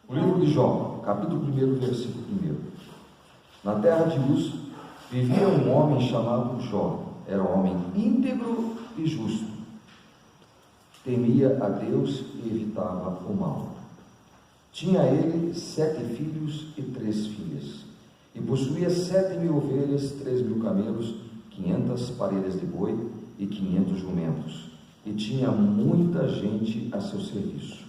O livro de Jó, capítulo 1, versículo 1. Na terra de Uz vivia um homem chamado Jó. Era um homem íntegro e justo. Temia a Deus e evitava o mal. Tinha ele 7 filhos e 3 filhas. E possuía 7.000 ovelhas, 3.000 camelos, 500 parelhas de boi e 500 jumentos. E tinha muita gente a seu serviço.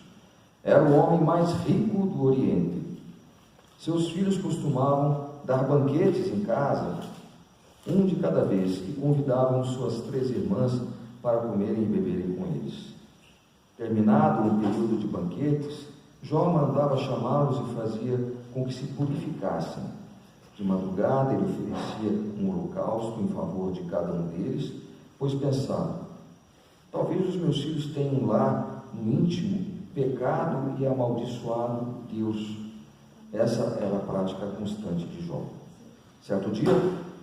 Era o homem mais rico do Oriente. Seus filhos costumavam dar banquetes em casa, um de cada vez, e convidavam suas 3 irmãs para comerem e beberem com eles. Terminado o período de banquetes, Jó mandava chamá-los e fazia com que se purificassem. De madrugada ele oferecia um holocausto em favor de cada um deles, pois pensava: talvez os meus filhos tenham lá no íntimo pecado e amaldiçoado Deus. Essa era a prática constante de Jó. Certo dia,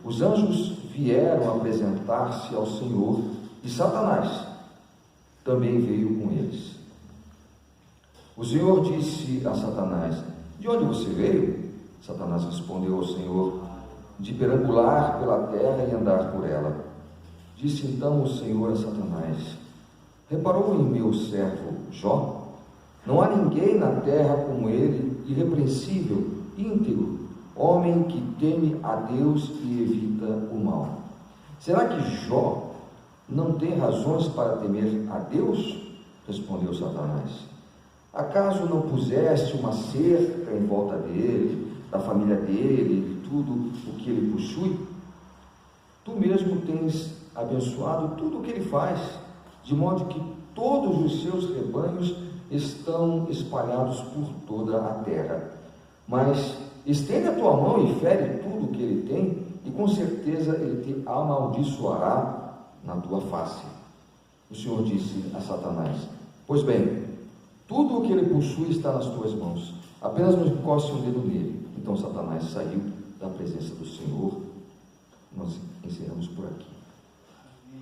os anjos vieram apresentar-se ao Senhor e Satanás também veio com eles. O Senhor disse a Satanás: de onde você veio? Satanás respondeu ao Senhor: de perambular pela terra e andar por ela. Disse então o Senhor a Satanás: reparou em meu servo Jó? Não há ninguém na terra como ele, irrepreensível, íntegro, homem que teme a Deus e evita o mal. Será que Jó não tem razões para temer a Deus? Respondeu Satanás. Acaso não puseste uma cerca em volta dele, da família dele, de tudo o que ele possui? Tu mesmo tens abençoado tudo o que ele faz, de modo que todos os seus rebanhos estão espalhados por toda a terra. Mas estende a tua mão e fere tudo o que ele tem, e com certeza ele te amaldiçoará na tua face. O Senhor disse a Satanás: pois bem, tudo o que ele possui está nas tuas mãos, apenas não encoste um dedo nele. Então Satanás saiu da presença do Senhor. Nós encerramos por aqui.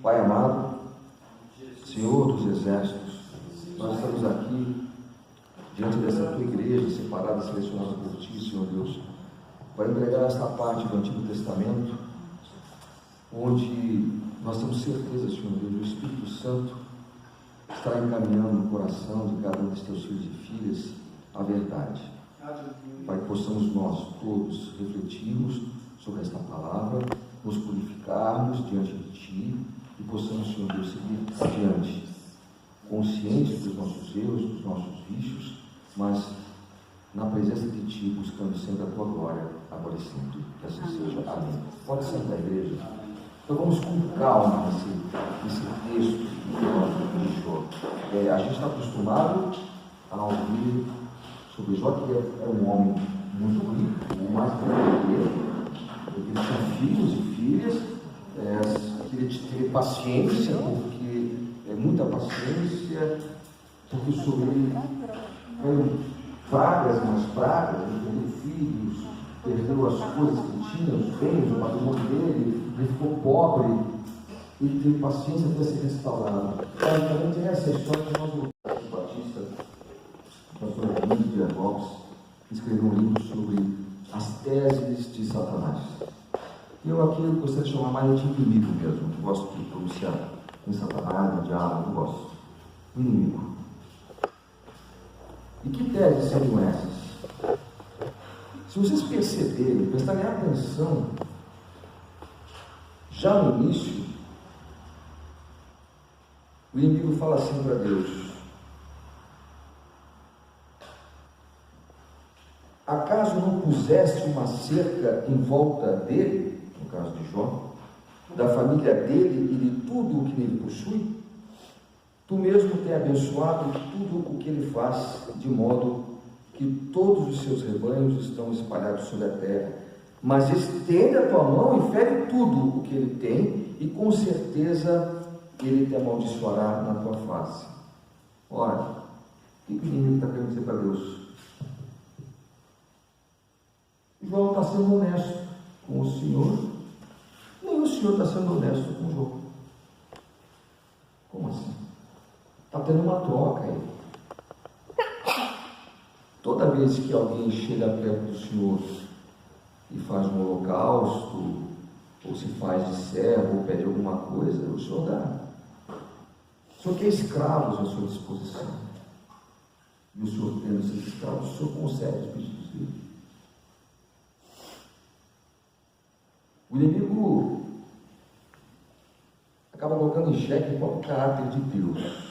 Pai amado, Senhor dos exércitos, nós estamos aqui diante dessa tua igreja separada, selecionada por ti, Senhor Deus, para entregar esta parte do Antigo Testamento, onde nós temos certeza, Senhor Deus, o Espírito Santo está encaminhando no coração de cada um dos teus filhos e filhas a verdade. Pai, que possamos nós todos refletirmos sobre esta palavra, nos purificarmos diante de ti e possamos, Senhor Deus, seguir adiante, conscientes dos nossos erros, dos nossos vícios, mas na presença de ti, buscando sempre a tua glória, agora e sempre. Que assim seja. Amém. Pode sentar, igreja. Então vamos com calma nesse texto de Jó. A gente está acostumado a ouvir sobre Jó, que era um homem muito rico, o mais rico dele. Ele tinha filhos e filhas, que ele teve paciência, porque muita paciência, porque sobre ele caiu pragas, mas pragas, ele perdeu filhos, perdeu as coisas que tinha, os bens, o patrimônio dele, ele ficou pobre, ele teve paciência até ser restaurado. Também tem essa história de nós, o Batista, o pastor Arlindo de Lopes, escreveu um livro sobre as teses de Satanás. Eu aqui gostaria de chamar mais de inimigo mesmo, eu gosto de pronunciar em Satanás, no diabo, eu gosto. Inimigo. E que teses seriam essas? Se vocês perceberem, prestarem atenção, já no início, o inimigo fala assim para Deus: acaso não puseste uma cerca em volta dele, no caso de Jó, da família dele e de tudo o que ele possui? Tu mesmo tem abençoado tudo o que ele faz, de modo que todos os seus rebanhos estão espalhados sobre a terra. Mas estende a tua mão e fere tudo o que ele tem, e com certeza ele te amaldiçoará na tua face. Ora, o que o inimigo está querendo dizer para Deus? Jó está sendo honesto com o Senhor, nem o Senhor está sendo honesto com Jó. Como assim? Está tendo uma troca aí. vez que alguém chega perto do Senhor e faz um holocausto, ou se faz de servo, ou pede alguma coisa, o Senhor dá. O Senhor quer escravos à sua disposição. E o Senhor, tendo esses escravos, o Senhor concede os pedidos dele. O inimigo acaba colocando em xeque o próprio caráter de Deus.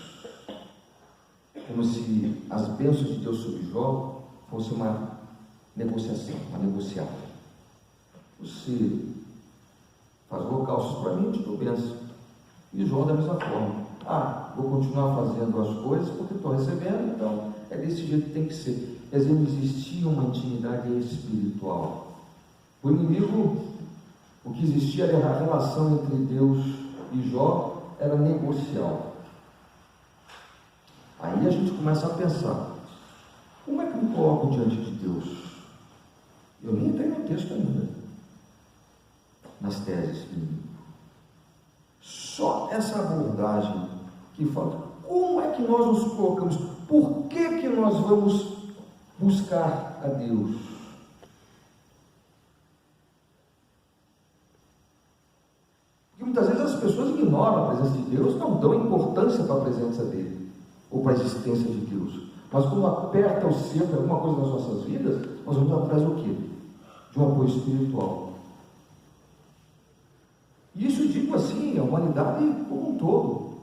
Como se as bênçãos de Deus sobre Jó fosse uma negociação, uma negociada. Você faz holocaustos para mim, eu te dou bênção. E Jó da mesma forma. Vou continuar fazendo as coisas porque estou recebendo, então é desse jeito que tem que ser. Quer dizer, não existia uma intimidade espiritual. O inimigo, o que existia era a relação entre Deus e Jó, era negocial. Aí a gente começa a pensar, como é que eu me coloco diante de Deus? Eu nem entrei no texto ainda, nas teses do inimigo. Só essa abordagem que fala, como é que nós nos colocamos? Por que nós vamos buscar a Deus? Porque muitas vezes as pessoas ignoram a presença de Deus, não dão importância para a presença dele, ou para a existência de Deus. Mas quando aperta o cerco, alguma coisa nas nossas vidas, nós vamos atrás do quê? De um apoio espiritual. E isso digo assim, a humanidade como um todo.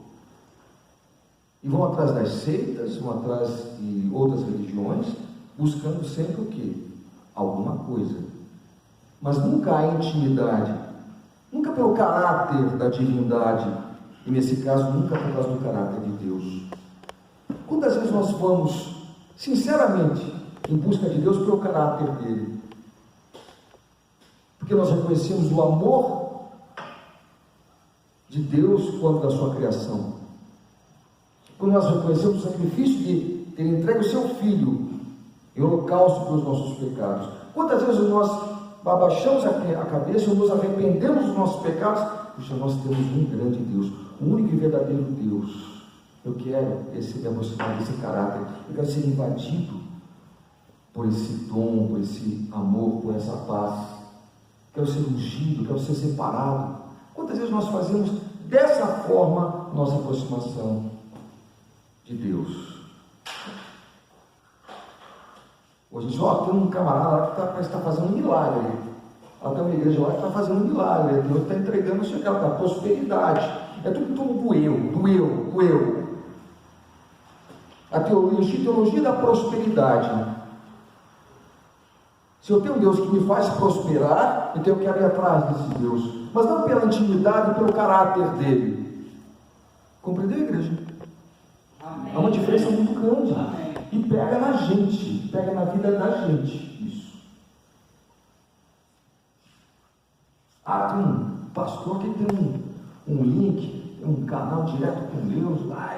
E vão atrás das seitas, vão atrás de outras religiões, buscando sempre o quê? Alguma coisa. Mas nunca há intimidade, nunca pelo caráter da divindade, e nesse caso, nunca por causa do caráter de Deus. Quantas vezes nós vamos, sinceramente, em busca de Deus pelo caráter dele? Porque nós reconhecemos o amor de Deus quanto da sua criação. Quando nós reconhecemos o sacrifício de ter entregue o seu Filho em holocausto pelos nossos pecados. Quantas vezes nós abaixamos a cabeça ou nos arrependemos dos nossos pecados? Puxa, nós temos um grande Deus, o único e verdadeiro Deus. Eu quero me aproximar desse caráter, eu quero ser invadido por esse dom, por esse amor, por essa paz. Quero ser ungido, quero ser separado. Quantas vezes nós fazemos dessa forma nossa aproximação de Deus? Hoje diz, tem um camarada lá que parece que está fazendo um milagre. Ela tem uma igreja lá que está fazendo um milagre. Ele está entregando isso aquela da prosperidade. É tudo em torno do eu. A teologia da prosperidade. Se eu tenho um Deus que me faz prosperar, então eu quero ir atrás desse Deus. Mas não pela intimidade, pelo caráter dele. Compreendeu, igreja? Amém. Há uma diferença muito grande. Amém. E pega na gente, pega na vida da gente isso. Tem um pastor que tem um link, um canal direto com Deus, lá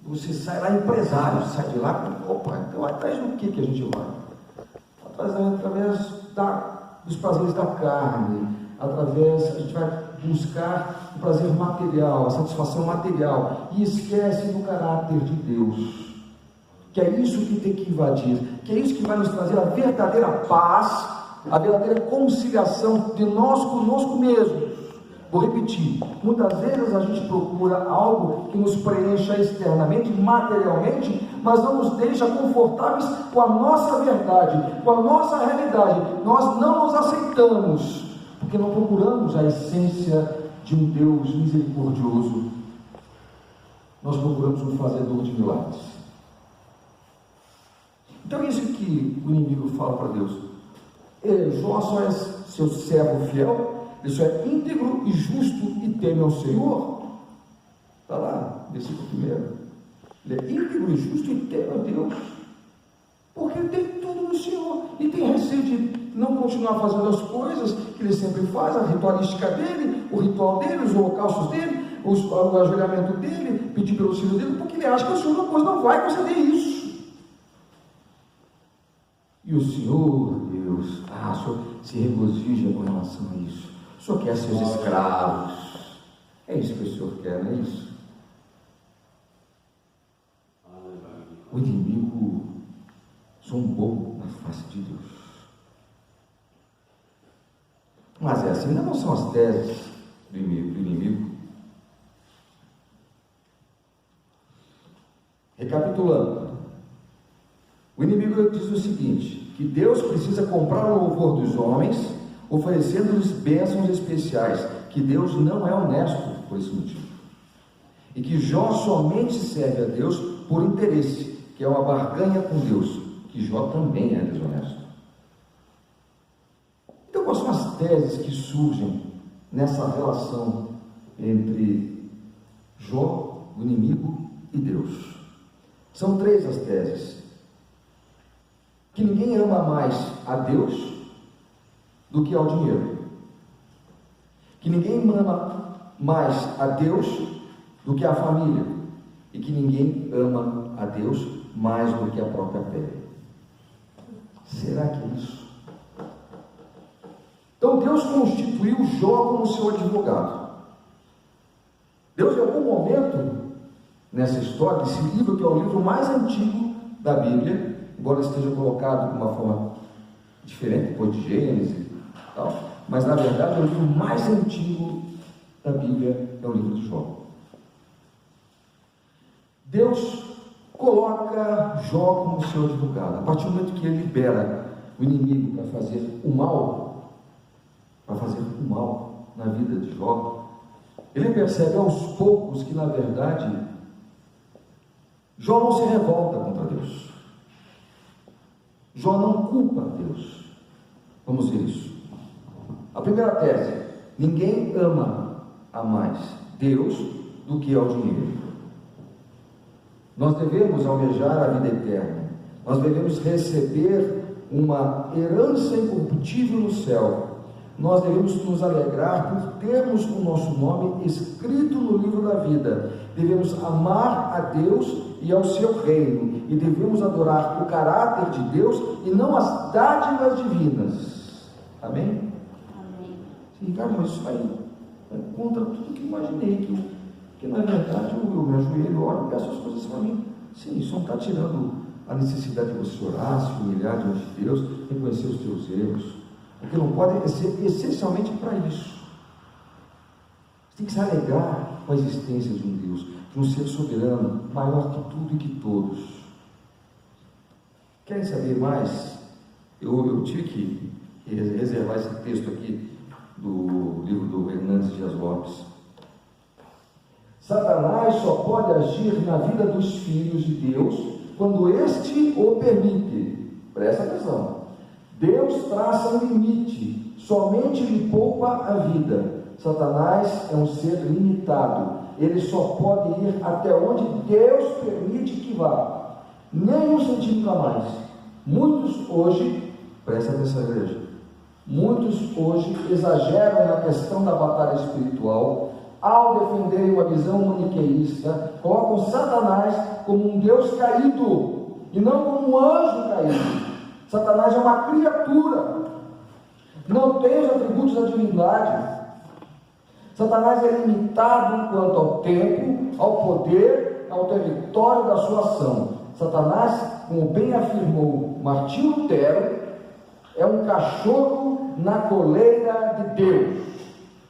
você sai lá empresário, sai de lá, então atrás do que a gente vai? Através dos prazeres da carne, a gente vai buscar o prazer material, a satisfação material, e esquece do caráter de Deus, que é isso que tem que invadir, que é isso que vai nos trazer a verdadeira paz, a verdadeira conciliação de nós conosco mesmos. Vou repetir, muitas vezes a gente procura algo que nos preencha externamente, materialmente, mas não nos deixa confortáveis com a nossa verdade, com a nossa realidade. Nós não nos aceitamos, porque não procuramos a essência de um Deus misericordioso. Nós procuramos um fazedor de milagres. Então é isso que o inimigo fala para Deus. Jó só é seu servo fiel, ele só é íntegro e justo e teme ao Senhor. Está lá, versículo 1. Ele é íntegro e justo e teme a Deus, porque ele tem tudo no Senhor e tem receio de não continuar fazendo as coisas que ele sempre faz, a ritualística dele, o ritual dele, os holocaustos dele, o ajoelhamento dele, pedir pelo filho dele, porque ele acha que o Senhor depois não vai conceder isso. E o Senhor, Deus, o Senhor se regozija com relação a isso. O Senhor quer seus escravos. É isso que o Senhor quer, não é isso? O inimigo zombou na face de Deus. Mas essas ainda não são as teses do inimigo. Recapitulando, o inimigo diz o seguinte: que Deus precisa comprar o louvor dos homens, oferecendo-lhes bênçãos especiais, que Deus não é honesto por esse motivo, e que Jó somente serve a Deus por interesse, que é uma barganha com Deus, que Jó também é desonesto. Então, quais são as teses que surgem nessa relação entre Jó, o inimigo, e Deus? São 3 as teses: que ninguém ama mais a Deus do que ao dinheiro, que ninguém ama mais a Deus do que a família, e que ninguém ama a Deus mais do que a própria pele. Será que é isso? Então Deus constituiu Jó como seu advogado. Deus, em algum momento nessa história, esse livro, que é o livro mais antigo da Bíblia, embora esteja colocado de uma forma diferente, depois de Gênesis e tal, mas na verdade é o livro mais antigo da Bíblia, é o livro de Jó. Deus coloca Jó como seu advogado. A partir do momento que ele libera o inimigo para fazer o mal na vida de Jó, ele percebe aos poucos que, na verdade, Jó não se revolta contra Deus. Jó não culpa Deus. Vamos ver isso. A primeira tese: ninguém ama a mais Deus do que ao dinheiro. Nós devemos almejar a vida eterna. Nós devemos receber uma herança incorruptível no céu. Nós devemos nos alegrar por termos o nosso nome escrito no livro da vida. Devemos amar a Deus e ao seu reino, e devemos adorar o caráter de Deus e não as dádivas divinas. Amém? Amém. Sim, Ricardo, mas isso vai contra tudo que imaginei, que na verdade eu me ajoelho, oro e peço as coisas para mim. Sim, isso não está tirando a necessidade de você orar, se humilhar diante de Deus, reconhecer os teus erros. O que não pode é ser essencialmente para isso. Você tem que se alegrar com a existência de um Deus, de um ser soberano, maior que tudo e que todos. Querem saber mais? Eu tive que reservar esse texto aqui do livro do Hernandes Dias Lopes. Satanás só pode agir na vida dos filhos de Deus quando este o permite. Presta atenção. Deus traça um limite, somente lhe poupa a vida. Satanás é um ser limitado, ele só pode ir até onde Deus permite que vá, nem 1 centímetro a mais. Muitos hoje, presta atenção, igreja, muitos hoje exageram na questão da batalha espiritual, ao defenderem uma visão maniqueísta, colocam Satanás como um Deus caído, e não como um anjo caído. Satanás é uma criatura, não tem os atributos da divindade. Satanás é limitado quanto ao tempo, ao poder, ao território da sua ação. Satanás, como bem afirmou Martinho Lutero, é um cachorro na coleira de Deus.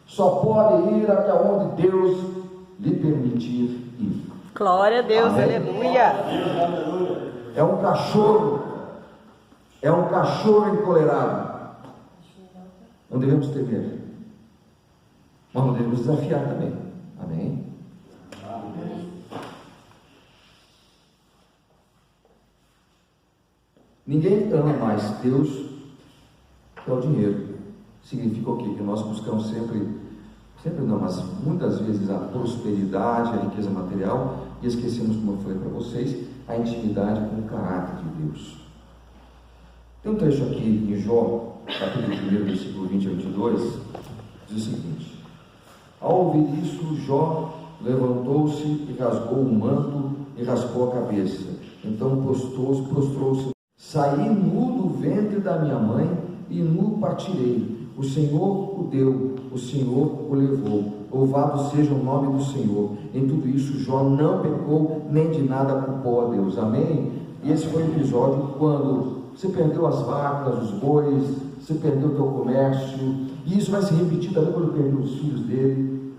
Só pode ir até onde Deus lhe permitir ir. Glória a Deus, Amém? aleluia. É um cachorro encolerado. Não devemos temer, mas não devemos desafiar também. Amém? Ninguém ama mais Deus que o dinheiro. Significa o quê? Que nós buscamos sempre não, mas muitas vezes a prosperidade, a riqueza material, e esquecemos, como eu falei para vocês, a intimidade com o caráter de Deus. Tem um trecho aqui em Jó, capítulo 1, versículo 20 a 22, diz o seguinte: ao ouvir isso, Jó levantou-se e rasgou o manto e raspou a cabeça. Então prostrou-se. Saí nu do ventre da minha mãe e nu partirei. O Senhor o deu, o Senhor o levou. Louvado seja o nome do Senhor. Em tudo isso, Jó não pecou, nem de nada culpou a Deus. Amém? E esse foi o episódio quando você perdeu as vacas, os bois, você perdeu o teu comércio, e isso vai se repetir também quando perdeu os filhos dele.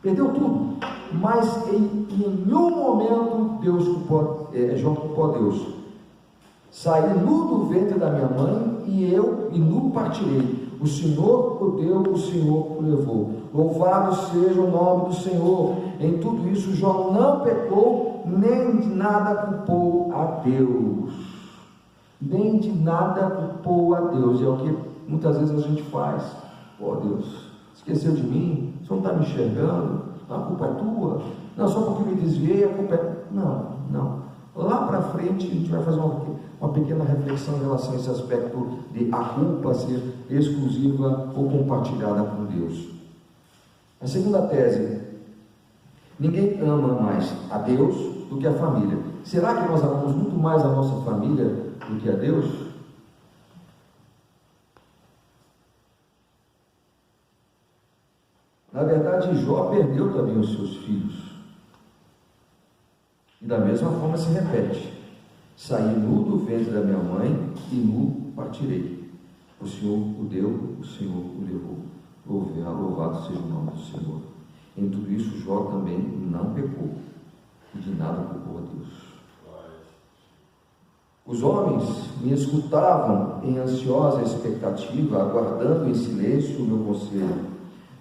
Perdeu tudo, mas em nenhum momento Jó culpou a Deus. Saí nu do ventre da minha mãe e nu partirei. O Senhor o deu, o Senhor o levou. Louvado seja o nome do Senhor. Em tudo isso Jó não pecou, nem de nada culpou a Deus. Nem de nada culpou a Deus. É o que muitas vezes a gente faz. Pô, Deus, esqueceu de mim? Você não está me enxergando? A culpa é tua. Não, só porque me desviei, a culpa é... Não. Lá para frente a gente vai fazer uma pequena reflexão em relação a esse aspecto de a culpa ser exclusiva ou compartilhada com Deus. A segunda tese: ninguém ama mais a Deus do que a família. Será que nós amamos muito mais a nossa família do que a Deus? Na verdade, Jó perdeu também os seus filhos. E da mesma forma se repete: saí nu do ventre da minha mãe e nu partirei. O Senhor o deu, o Senhor o levou. Louvado seja o nome do Senhor. Em tudo isso Jó também não pecou e de nada culpou a Deus. Os homens me escutavam em ansiosa expectativa, aguardando em silêncio o meu conselho.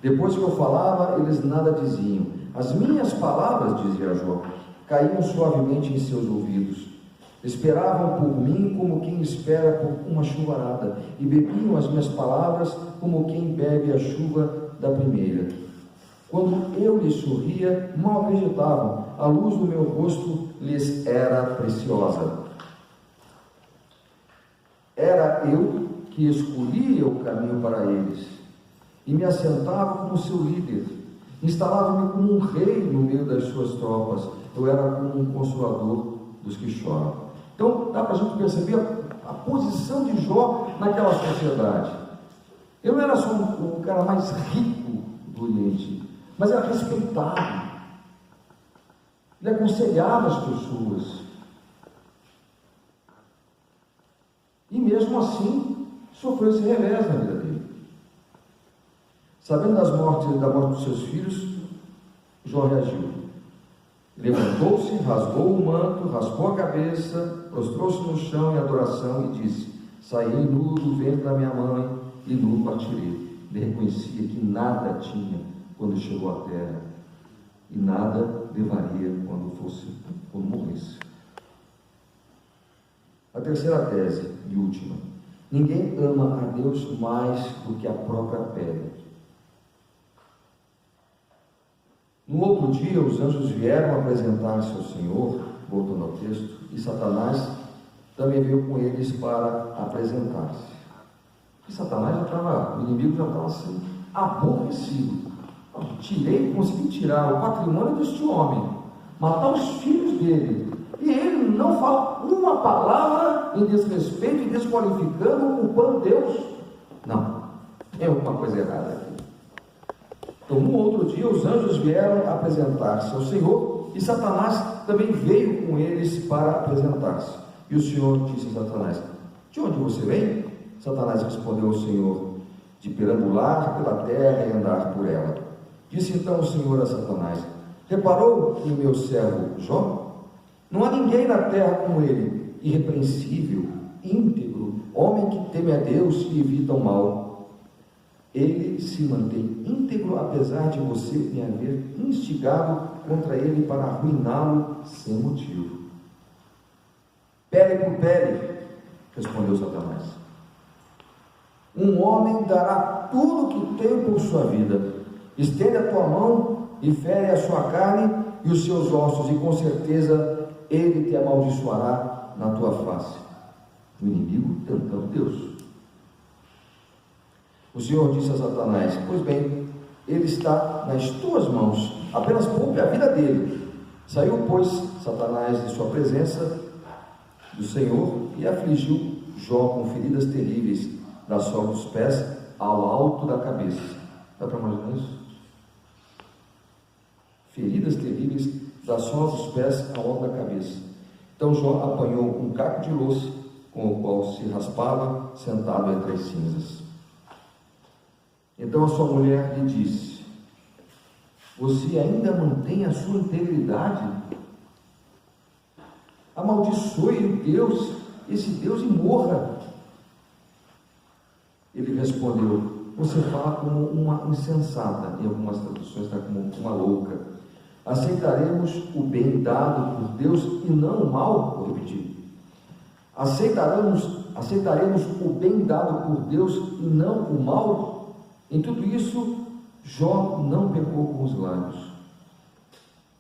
Depois que eu falava, eles nada diziam. As minhas palavras, dizia Jó, caíam suavemente em seus ouvidos. Esperavam por mim como quem espera por uma chuvarada, e bebiam as minhas palavras como quem bebe a chuva da primeira. Quando eu lhes sorria, mal acreditavam, a luz do meu rosto lhes era preciosa. Era eu que escolhia o caminho para eles, e me assentava como seu líder, instalava-me como um rei no meio das suas tropas. Eu era como um consolador dos que choram. Então dá para a gente perceber a posição de Jó naquela sociedade. Ele não era só o cara mais rico do Oriente, mas era respeitado. Ele aconselhava as pessoas. E mesmo assim sofreu esse revés na vida dele. Sabendo da morte dos seus filhos, Jó reagiu. Levantou-se, rasgou o manto, raspou a cabeça, prostrou-se no chão em adoração e disse: saí nu do ventre da minha mãe e nu partirei. Ele reconhecia que nada tinha quando chegou à terra e nada levaria quando morresse. A terceira tese e última: ninguém ama a Deus mais do que a própria pele. No outro dia, os anjos vieram apresentar-se ao Senhor, voltando ao texto, e Satanás também veio com eles para apresentar-se. E Satanás o inimigo já estava assim, aborrecido. Consegui tirar o patrimônio deste homem, matar os filhos dele, e ele não fala uma palavra em desrespeito e desqualificando, culpando Deus. Não, tem alguma coisa errada aqui. Então, no outro dia, os anjos vieram apresentar-se ao Senhor, e Satanás também veio com eles para apresentar-se. E o Senhor disse a Satanás: de onde você vem? Satanás respondeu ao Senhor: de perambular pela terra e andar por ela. Disse então o Senhor a Satanás: reparou em meu servo Jó? Não há ninguém na terra como ele, irrepreensível, íntegro, homem que teme a Deus e evita o mal. Ele se mantém íntegro, apesar de você me haver instigado contra ele para arruiná-lo sem motivo. Pele por pele, respondeu Satanás. Um homem dará tudo o que tem por sua vida. Estende a tua mão e fere a sua carne e os seus ossos, e com certeza ele te amaldiçoará na tua face. O inimigo tentando Deus. O Senhor disse a Satanás: pois bem, ele está nas tuas mãos, apenas poupe a vida dele. Saiu, pois, Satanás de sua presença do Senhor e afligiu Jó com feridas terríveis, da sola dos pés ao alto da cabeça. Dá para imaginar isso? Feridas terríveis da sola dos pés ao alto da cabeça. Então Jó apanhou um caco de louça, com o qual se raspava, sentado entre as cinzas. Então a sua mulher lhe disse: você ainda mantém a sua integridade? Amaldiçoe o Deus, esse Deus, e morra. Ele respondeu: você fala como uma insensata, em algumas traduções está como uma louca. Aceitaremos o bem dado por Deus e não o mal? Vou repetir. Aceitaremos o bem dado por Deus e não o mal? Em tudo isso, Jó não pecou com os lábios.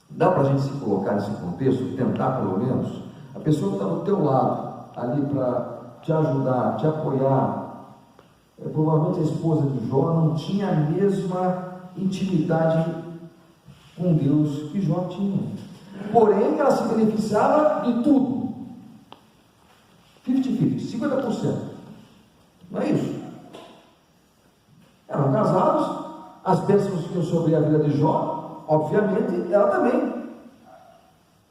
Dá para a gente se colocar nesse contexto, tentar pelo menos? A pessoa que está do teu lado, ali para te ajudar, te apoiar, provavelmente a esposa de Jó não tinha a mesma intimidade com Deus que Jó tinha. Porém, ela se beneficiava de tudo. 50-50, 50%. Não é isso? Eram casados, as bênçãos que sobre a vida de Jó, obviamente, ela também.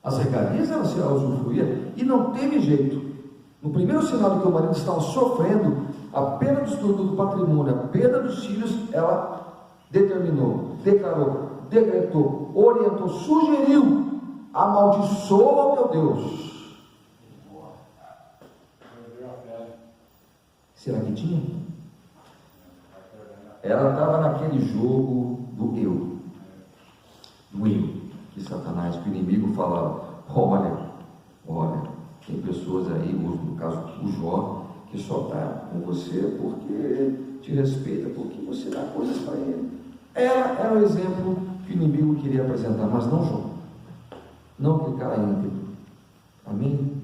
As regalias ela usufruía, e não teve jeito. No primeiro sinal de que o marido estava sofrendo a perda do patrimônio, a perda dos filhos, ela determinou, declarou, decretou, orientou, sugeriu: amaldiçoa o teu Deus. Será que tinha? Ela estava naquele jogo do eu, que Satanás, que o inimigo falava: olha, tem pessoas aí, no caso o Jó, que só está com você porque te respeita, porque você dá coisas para ele. Ela era o exemplo que o inimigo queria apresentar, mas não Jó, não aquele cara íntegro. Amém?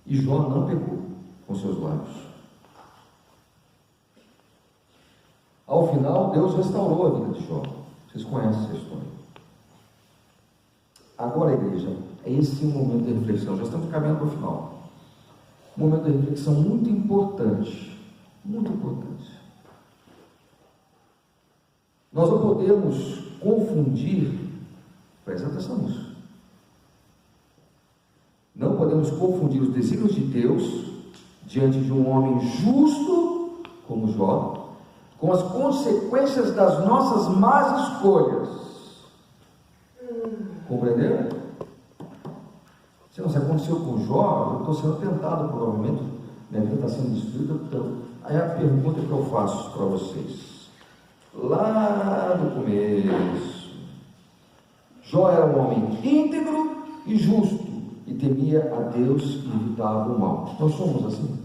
E Jó não pecou com seus lábios. Ao final, Deus restaurou a vida de Jó. Vocês conhecem essa história. Agora, igreja, é esse o momento de reflexão. Já estamos caminhando para o final. Um momento de reflexão muito importante. Muito importante. Nós não podemos confundir, presta atenção nisso. Não podemos confundir os desígnios de Deus diante de um homem justo como Jó com as consequências das nossas más escolhas. Compreenderam? Se aconteceu com Jó, eu estou sendo tentado, provavelmente, minha vida está sendo destruída. Então, aí a pergunta que eu faço para vocês, lá do começo: Jó era um homem íntegro e justo, e temia a Deus e evitava o mal. Nós somos assim?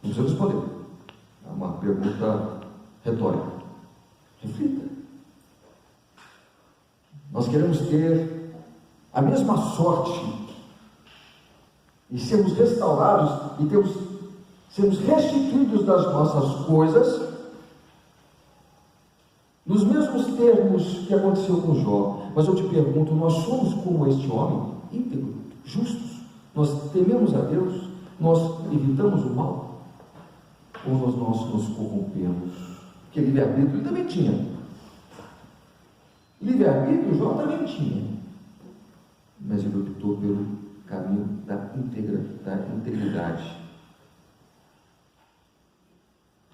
Não precisa responder. É uma pergunta retórica. Reflita. Nós queremos ter a mesma sorte e sermos restaurados e sermos restituídos das nossas coisas nos mesmos termos que aconteceu com Jó. Mas eu te pergunto: nós somos como este homem, íntegro, justos? Nós tememos a Deus? Nós evitamos o mal? Ou nós nos corrompemos? Porque livre-arbítrio ele também tinha. Livre-arbítrio Jó também tinha. Mas ele optou pelo caminho da integridade.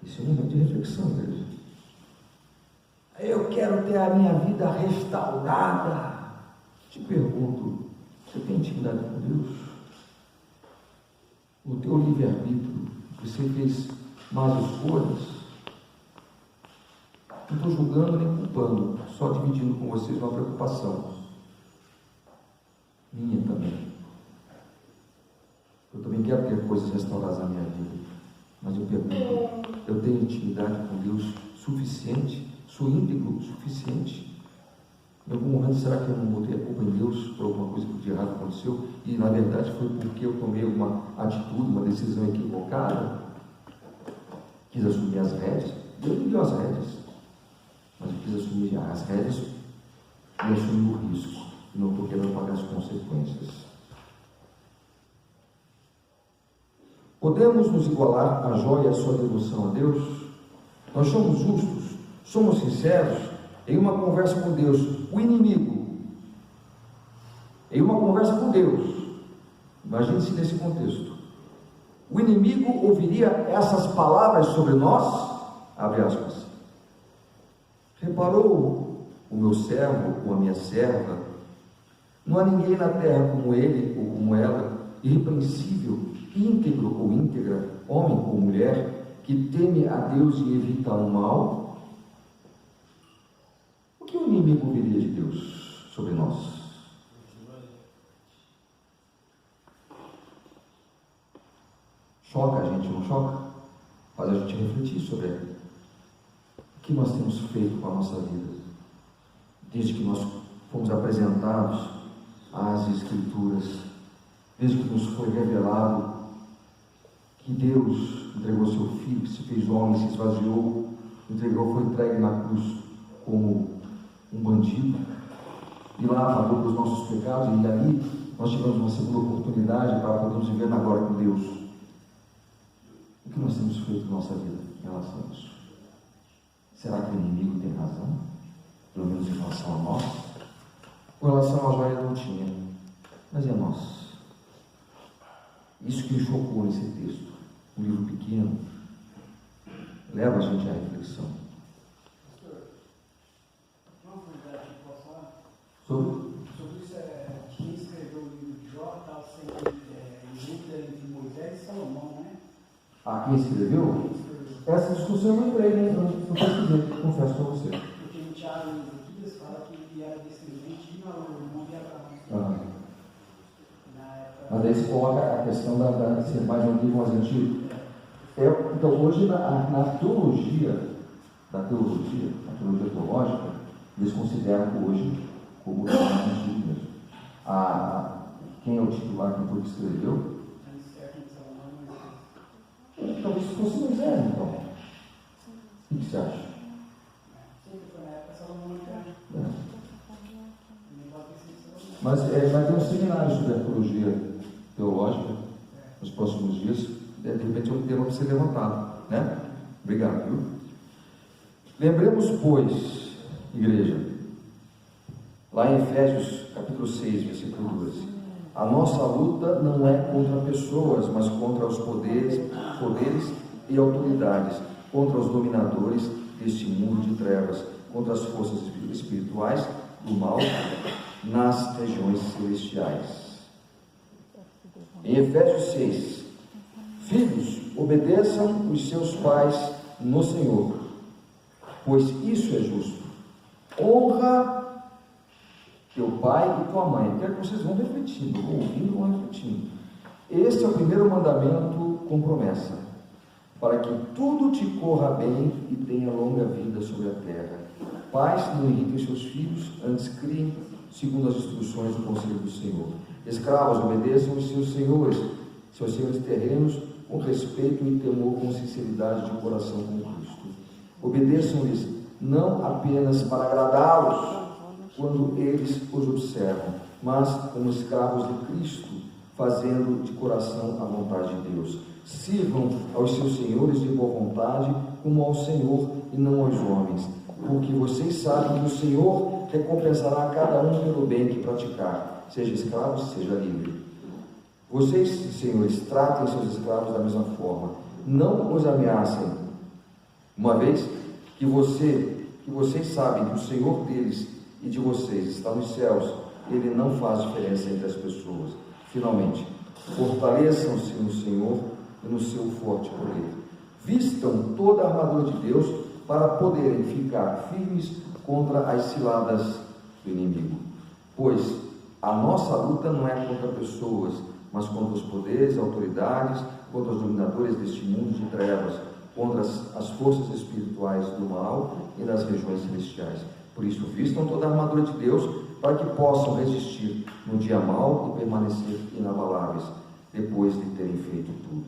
Esse é um momento de reflexão, igreja. Eu quero ter a minha vida restaurada. Te pergunto: você tem intimidade com Deus? O teu livre-arbítrio, você fez más escolhas? Não estou julgando nem culpando, só dividindo com vocês uma preocupação minha também. Eu também quero ter coisas restauradas na minha vida, mas eu pergunto: eu tenho intimidade com Deus suficiente? Sou íntegro o suficiente? Em algum momento, será que eu não botei a culpa em Deus por alguma coisa que de errado aconteceu? E na verdade foi porque eu tomei uma atitude, uma decisão equivocada? Quis assumir as rédeas? Deus me deu as rédeas, mas eu quis assumir as rédeas e assumir o risco, e não estou querendo pagar as consequências. Podemos nos igualar a Jó e a sua devoção a Deus? Nós somos justos? Somos sinceros? Em uma conversa com Deus, o inimigo, em uma conversa com Deus, Imagine-se nesse contexto. O inimigo ouviria essas palavras sobre nós? Abre aspas. Reparou o meu servo ou a minha serva? Não há ninguém na terra como ele ou como ela, irrepreensível, íntegro ou íntegra, homem ou mulher, que teme a Deus e evita o mal? O que o inimigo ouviria de Deus sobre nós? Choca a gente, não choca? Faz a gente refletir sobre o que nós temos feito com a nossa vida, desde que nós fomos apresentados às Escrituras, desde que nos foi revelado que Deus entregou seu Filho, que se fez homem, se esvaziou, foi entregue na cruz como um bandido, e lá pagou pelos nossos pecados, e ali nós tivemos uma segunda oportunidade para podermos viver na glória com Deus. O que nós temos feito na nossa vida em relação a isso? Será que o inimigo tem razão? Pelo menos em relação a nós? Com relação a Joia não tinha, mas é nós. Isso que me chocou nesse texto, um livro pequeno, leva a gente à reflexão. Sobre isso, quem escreveu o livro de Jó está sendo em dúvida entre Moisés e Salomão, né? Quem escreveu? Essa discussão eu não entrei, né? Não pesquisei, confesso para você. Porque em Tiago e Ezequias fala que ele era descendente de irmão de Abraão. Mas daí se coloca a questão da ser mais um livro mais antigo. Então, hoje, na teologia teológica, eles consideram que hoje como mais antigo mesmo. Quem é o titular, quem foi que escreveu? Talvez fosse Moisés, então. O que você acha? Mas vai ter um seminário sobre arqueologia teológica nos próximos dias. De repente é um tema para ser levantado, né? Obrigado, viu? Lembremos, pois, igreja, lá em Efésios capítulo 6, versículo 12: a nossa luta não é contra pessoas, mas contra os poderes e autoridades, contra os dominadores deste mundo de trevas, contra as forças espirituais do mal nas regiões celestiais. Em Efésios 6: filhos, obedeçam os seus pais no Senhor, pois isso é justo. Honra teu pai e tua mãe. Eu quero que vocês vão refletindo, vão ouvindo e vão refletindo. Este é o primeiro mandamento com promessa, para que tudo te corra bem e tenha longa vida sobre a terra. Pais, não irritem seus filhos, antes criem segundo as instruções do conselho do Senhor. Escravos, obedeçam os seus senhores terrenos, com respeito e temor, com sinceridade de coração com Cristo. Obedeçam-lhes não apenas para agradá-los quando eles os observam, mas como escravos de Cristo, fazendo de coração a vontade de Deus. Sirvam aos seus senhores de boa vontade, como ao Senhor e não aos homens, porque vocês sabem que o Senhor recompensará a cada um pelo bem que praticar, seja escravo, seja livre. Vocês, senhores, tratem seus escravos da mesma forma, não os ameacem, uma vez que vocês sabem que o Senhor deles e de vocês está nos céus, ele não faz diferença entre as pessoas. Finalmente, fortaleçam-se no Senhor e no seu forte poder. Vistam toda a armadura de Deus para poderem ficar firmes contra as ciladas do inimigo. Pois a nossa luta não é contra pessoas, mas contra os poderes, autoridades, contra os dominadores deste mundo de trevas, contra as forças espirituais do mal e nas regiões celestiais. Por isso, vistam toda a armadura de Deus para que possam resistir no dia mau e permanecer inabaláveis depois de terem feito tudo.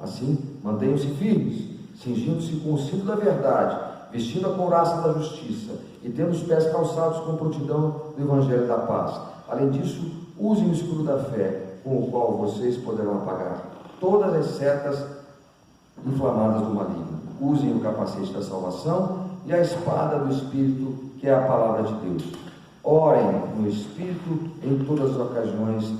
Assim, mantenham-se firmes, cingindo-se com o cinto da verdade, vestindo a couraça da justiça e tendo os pés calçados com prontidão do Evangelho da paz. Além disso, usem o escudo da fé, com o qual vocês poderão apagar todas as setas inflamadas do maligno. Usem o capacete da salvação e a espada do Espírito, que é a palavra de Deus. Orem no Espírito em todas as ocasiões,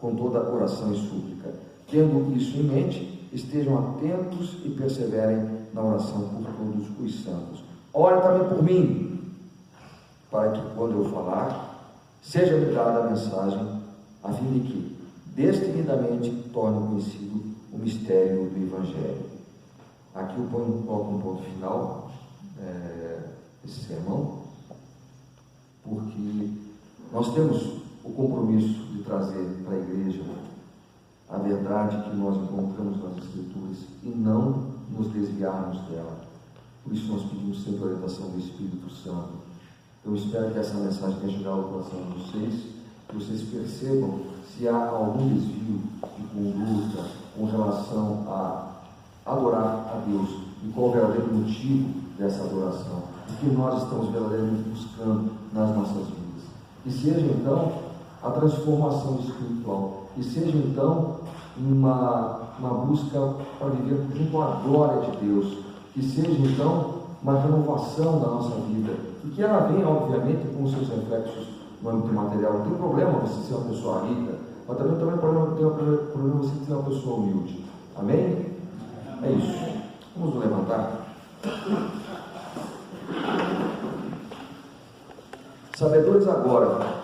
com toda oração e súplica. Tendo isso em mente, estejam atentos e perseverem na oração por todos os santos. Ore também por mim, para que quando eu falar, seja-me dada a mensagem, a fim de que, destemidamente, torne conhecido o mistério do Evangelho. Aqui eu coloco um ponto final, esse sermão, porque nós temos o compromisso de trazer para a igreja a verdade que nós encontramos nas Escrituras e não nos desviarmos dela. Por isso nós pedimos sempre a orientação do Espírito Santo. Eu espero que essa mensagem tenha chegado ao coração de vocês, que vocês percebam se há algum desvio de conduta com relação a adorar a Deus e qual o verdadeiro motivo dessa adoração, o que nós estamos verdadeiramente buscando nas nossas vidas. E seja então a transformação espiritual, e seja então uma busca para viver junto à glória de Deus, que seja então uma renovação da nossa vida, e que ela venha obviamente com os seus reflexos no âmbito material. Não tem problema você ser uma pessoa rica, mas também tem problema você ser uma pessoa humilde. Amém? É isso. Vamos nos levantar. Sabedores agora